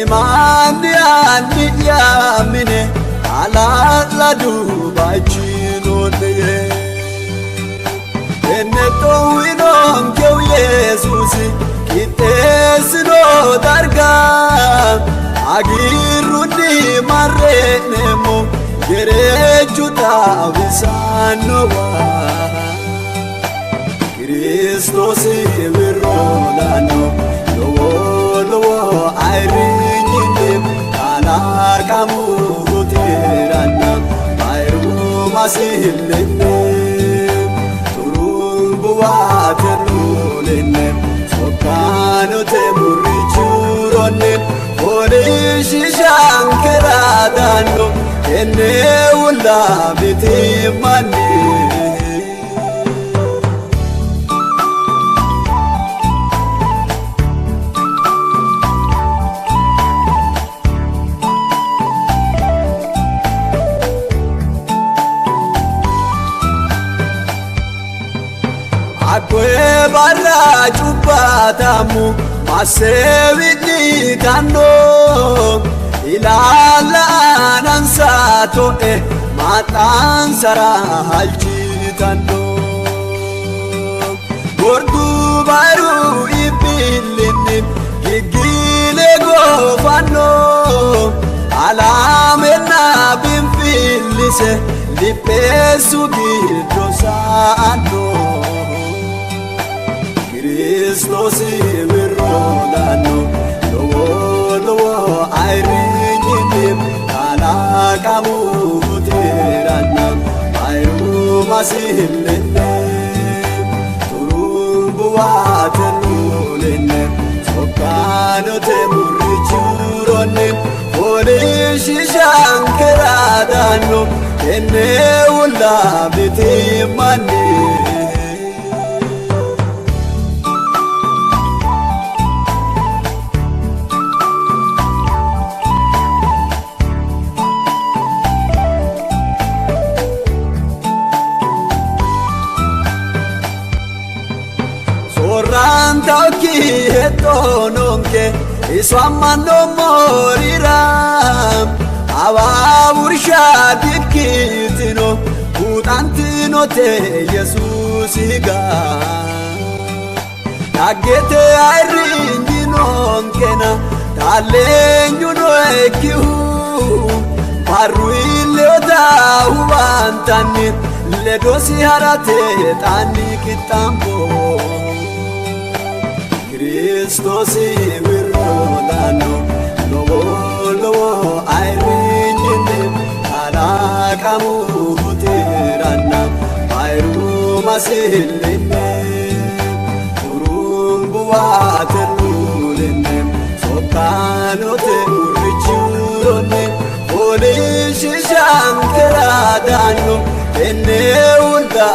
mani ani yamine ala la dubachino de eneto winon ke Yesusi kitesno darga agirudi marrenemo gerejuta visanowa Christos virolano lowo ayrinyim alakamu tirana ayru masillene turumbuwaterulene sokano temurichurone orishishankeradano ene ulla bitimani Akwe barra chupatamu masevini tando ilala nansato matan sara halchi tando gordu baru ibilini gigile gofano alamena bimfilise lipesu bidosano Christos virolano lowo ayrinyim alakamu tirana ayru masillene turumbuwaterulene sokano temurichurone orishishankeradano ene ulla bitimani Orantauki etononke iswamano morira ava ursha dikitino utantino te Yesusiga agete ayrininonkena talenjuno ekihu paruileota ubantani ledosi harate tani kitambo Christos virolano lowo ayrinyim alakamu tirana ayru masillene turumbuwaterulene sokano temurichurone orishishankeradano ene ulla